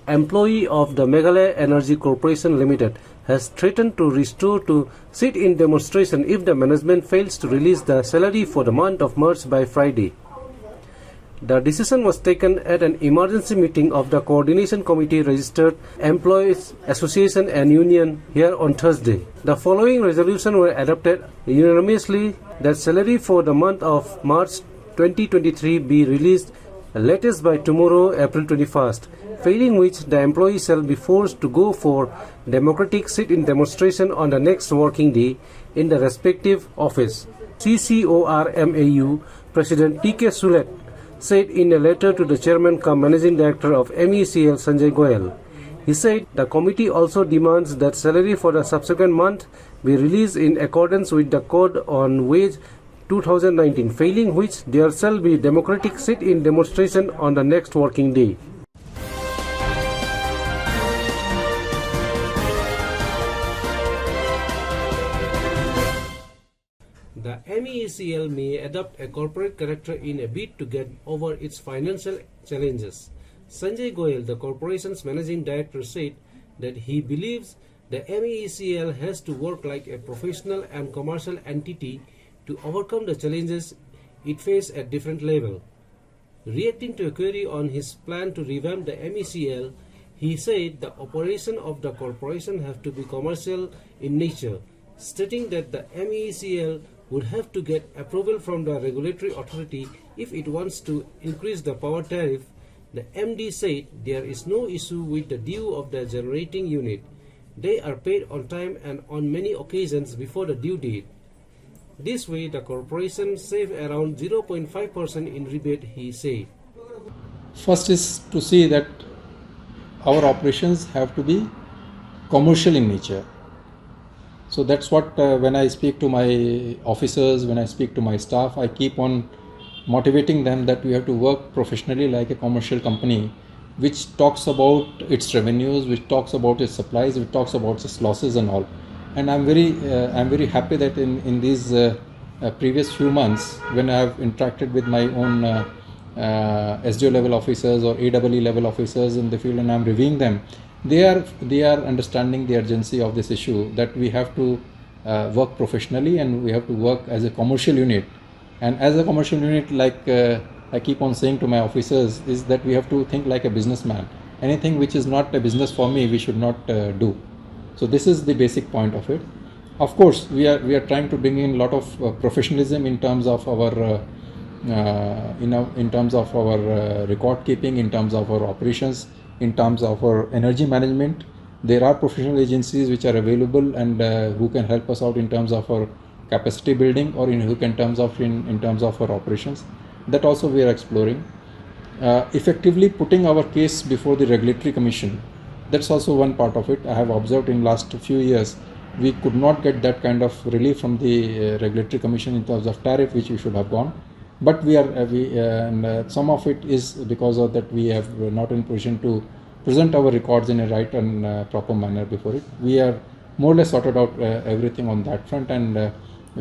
employee of the Meghalaya Energy Corporation Limited, has threatened to restore to sit-in demonstration if the management fails to release the salary for the month of March by Friday. The decision was taken at an emergency meeting of the Coordination Committee Registered Employees Association and Union here on Thursday. The following resolution were adopted unanimously: that salary for the month of March 2023 be released latest by tomorrow, April 21st, failing which the employee shall be forced to go for democratic sit-in demonstration on the next working day in the respective office. CCORMAU President PK Shullet said in a letter to the Chairman cum Managing Director of MeECL, Sanjay Goyal. He said the committee also demands that salary for the subsequent month be released in accordance with the Code on Wage 2019, failing which there shall be democratic sit-in demonstration on the next working day. The MeECL may adopt a corporate character in a bid to get over its financial challenges. Sanjay Goyal, the corporation's managing director, said that he believes the MeECL has to work like a professional and commercial entity to overcome the challenges it faces at different levels. Reacting to a query on his plan to revamp the MeECL, he said the operation of the corporation have to be commercial in nature, stating that the MeECL would have to get approval from the regulatory authority if it wants to increase the power tariff. The MD said there is no issue with the due of the generating unit. They are paid on time and on many occasions before the due date. This way, the corporation save around 0.5% in rebate, he said. First is to see that our operations have to be commercial in nature. So that's what when I speak to my officers, when I speak to my staff, I keep on motivating them that we have to work professionally like a commercial company, which talks about its revenues, which talks about its supplies, which talks about its losses and all. And I'm very happy that in these previous few months, when I have interacted with my own SDO level officers or AEE level officers in the field, and I'm reviewing them, they are understanding the urgency of this issue, that we have to work professionally and we have to work as a commercial unit. And as a commercial unit, like I keep on saying to my officers, is that we have to think like a businessman. Anything which is not a business for me, we should not do. So this is the basic point of it. Of course, we are trying to bring in a lot of professionalism in terms of our record keeping, in terms of our operations, in terms of our energy management. There are professional agencies which are available and who can help us out in terms of our capacity building or in terms of our operations. That also we are exploring. Effectively putting our case before the regulatory commission, that's also one part of it. I have observed in last few years we could not get that kind of relief from the regulatory commission in terms of tariff, which we should have gone. But some of it is because of that we have not in position to present our records in a right and proper manner before it. We are more or less sorted out everything on that front, and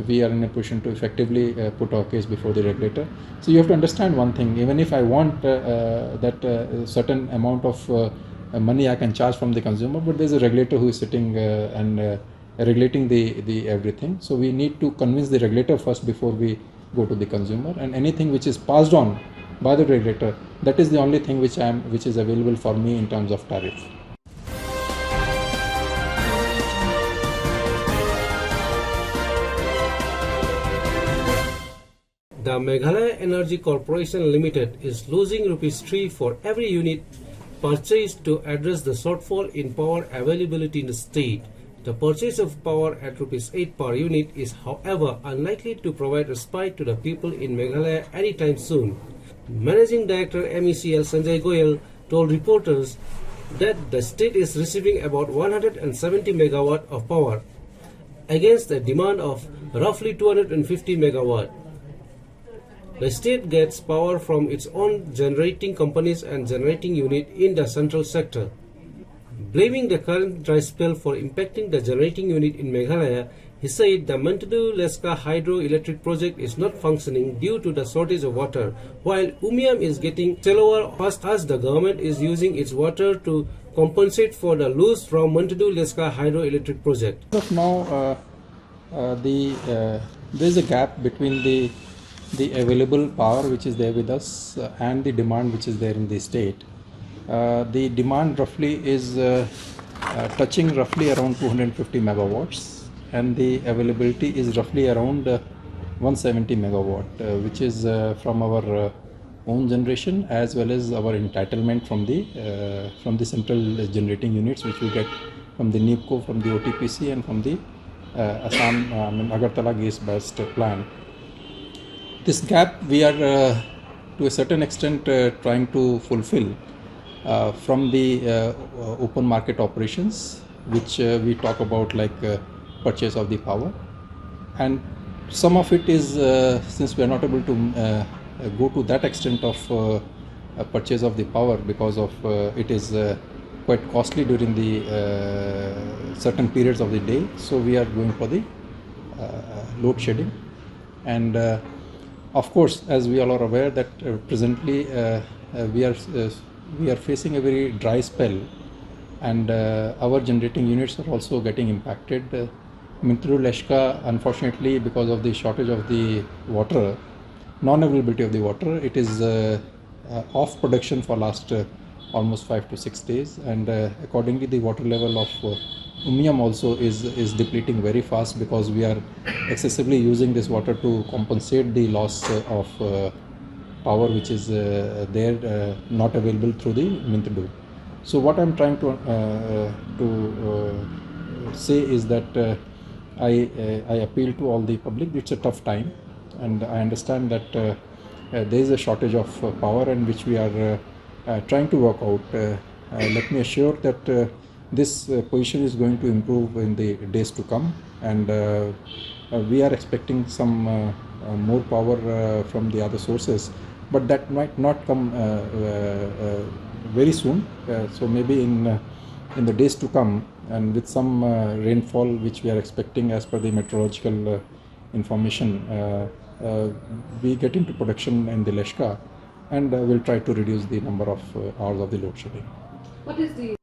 we are in a position to effectively put our case before the regulator. So you have to understand one thing: even if I want that certain amount of money I can charge from the consumer, but there's a regulator who is sitting and regulating the everything. So we need to convince the regulator first before we go to the consumer, and anything which is passed on by the regulator, that is the only thing which is available for me in terms of tariff. The Meghalaya Energy Corporation Limited is losing ₹3 for every unit purchased to address the shortfall in power availability in the state. The purchase of power at ₹8 per unit is, however, unlikely to provide respite to the people in Meghalaya anytime soon. Managing Director MeECL Sanjay Goyal told reporters that the state is receiving about 170 megawatt of power against a demand of roughly 250 megawatt. The state gets power from its own generating companies and generating unit in the central sector. Blaming the current dry spell for impacting the generating unit in Meghalaya, He said the Mentadu-Leska hydroelectric project is not functioning due to the shortage of water, while Umiam is getting shallower fast as the government is using its water to compensate for the loss from Mentadu-Leska hydroelectric project. As of now, there is a gap between the available power which is there with us and the demand which is there in the state. The demand roughly is touching roughly around 250 megawatts, and the availability is roughly around 170 megawatt, which is from our own generation as well as our entitlement from the central generating units which we get from the NEEPCO, from the OTPC, and from the Assam Agartala gas-based plant. This gap we are to a certain extent trying to fulfill from the open market operations, which we talk about, like purchase of the power, and some of it is since we are not able to go to that extent of purchase of the power because of it is quite costly during the certain periods of the day, so we are going for the load shedding. And of course, as we all are aware that presently we are facing a very dry spell, and our generating units are also getting impacted. Mentadu-Leska, unfortunately, because of the shortage of the water, non-availability of the water, it is off production for last almost 5 to 6 days, and accordingly the water level of Umiam also is depleting very fast, because we are excessively using this water to compensate the loss of power which is there not available through the Mentadu. So what I'm trying to say is that I appeal to all the public. It's a tough time, and I understand that there is a shortage of power, and which we are trying to work out. Let me assure that this position is going to improve in the days to come, and we are expecting some more power from the other sources, but that might not come very soon. So maybe in the days to come, and with some rainfall which we are expecting as per the meteorological information, we get into production in the Leska, and we'll try to reduce the number of hours of the load shedding. What is the